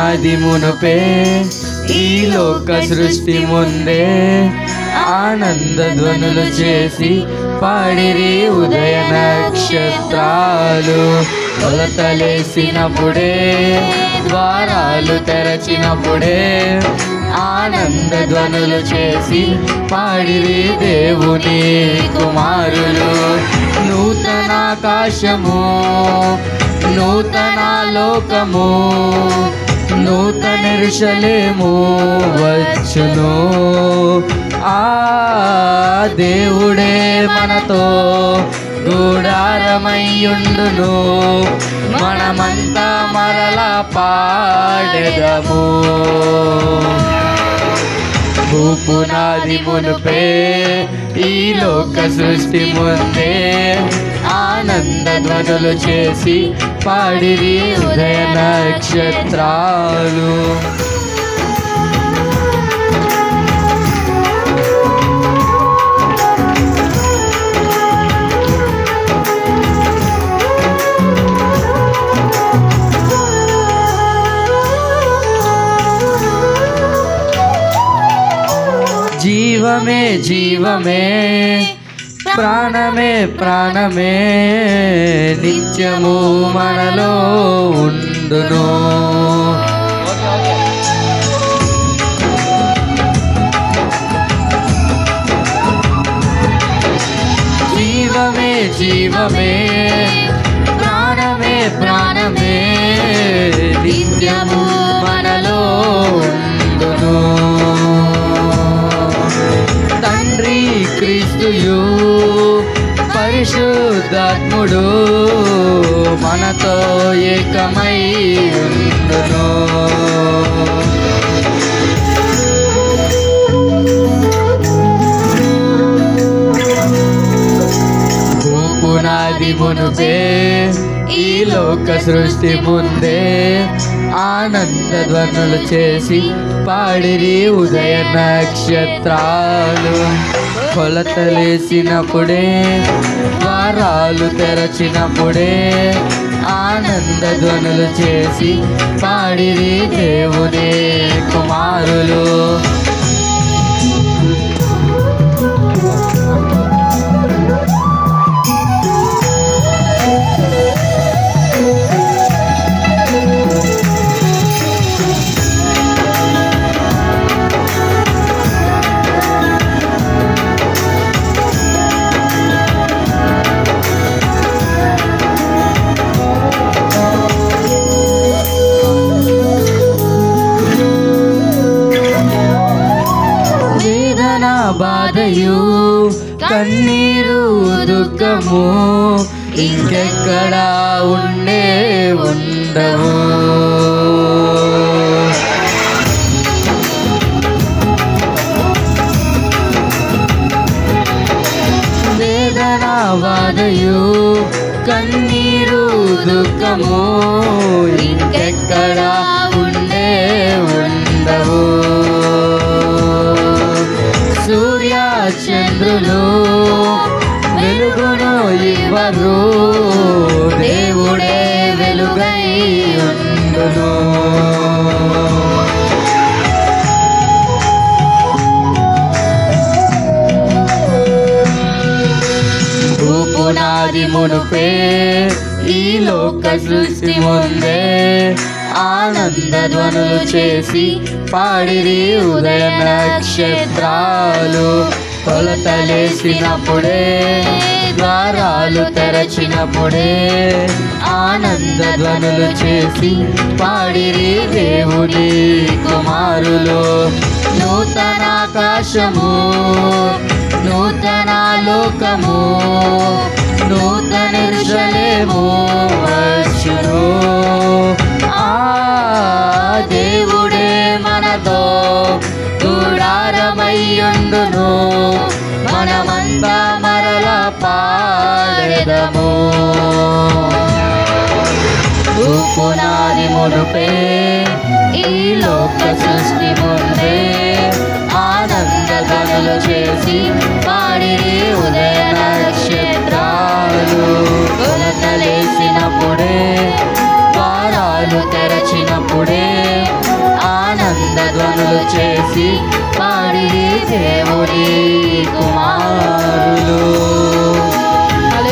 పునాది మునుపే ఈ లోక సృష్టి ముందే ఆనంద ధ్వనులు చేసి పాడిరి ఉదయ నక్షత్రాలు. కొలతలేసినప్పుడే ద్వారాలు తెరచినప్పుడే ఆనంద ధ్వనులు చేసి పాడిరి దేవుని కుమారులు. నూతన ఆకాశము నూతన లోకము నూతన యెరూషలేము వచ్చును. ఆ దేవుడే మనతో గూడారమయ్యుండును. మనమంతా మరలా పాడెదము. భూపునాది మునుపే ఈ లోక సృష్టి ముందే ఆనంద ధ్వనులు చేసి పాడిరి ఉదయ నక్షత్రాలు. జీవమే జీవమే ప్రాణమే ప్రాణమే నిత్యము మనలో ఉండును. జీవమే జీవమే ప్రాణమే ప్రాణమే నిత్యము మనలో ఉండును. తండ్రి క్రీస్తుయు పరిశుద్ధాత్ముడు మనతో ఏకమై ఉండును. భూపునాది మునుపే ఈ లోక సృష్టి ముందే ఆనంద ధ్వనులు చేసి పాడిరి ఉదయ నక్షత్రాలు. కొలతలేసినప్పుడే ద్వారాలు తెరచినప్పుడే ఆనంద ధ్వనులు చేసి పాడిరి దేవుని కుమారులు. బాధయు కన్నీరు దుఃఖము ఇంకెక్కడా ఉండవు. వేదన బాధయు కన్నీరు దుఃఖము ఇంకెక్కడా ఉండవు. సూర్య చంద్రులు వెలుగును ఇవ్వరు, దేవుడే వెలుగై ఉండును. భూపునాది మునుపే ఈ లోక సృష్టి ముందే ఆనంద ధ్వనులు చేసి పాడిరి ఉదయ నక్షత్రాలు. కొలతలేసినప్పుడే ద్వారాలు తెరచినప్పుడే ఆనంద ధ్వనులు చేసి పాడిరి దేవుని కుమారులు. నూతన ఆకాశము నూతన లోకము నూతన యెరూషలేము వచ్చును. ఆ దేవుడే మనతో గూడారమయ్యుండును. మనమంతా మరలా పాడెదము. భూపునాది మునుపే ఈ లోక సృష్టి ముందే ఆనంద ధ్వనులు చేసి పాడిరి ఉదయ నక్షత్రాలు. కొలతలేసినప్పుడే ద్వారాలు తెరచినప్పుడే పాడిరి దేవుని కుమారులు.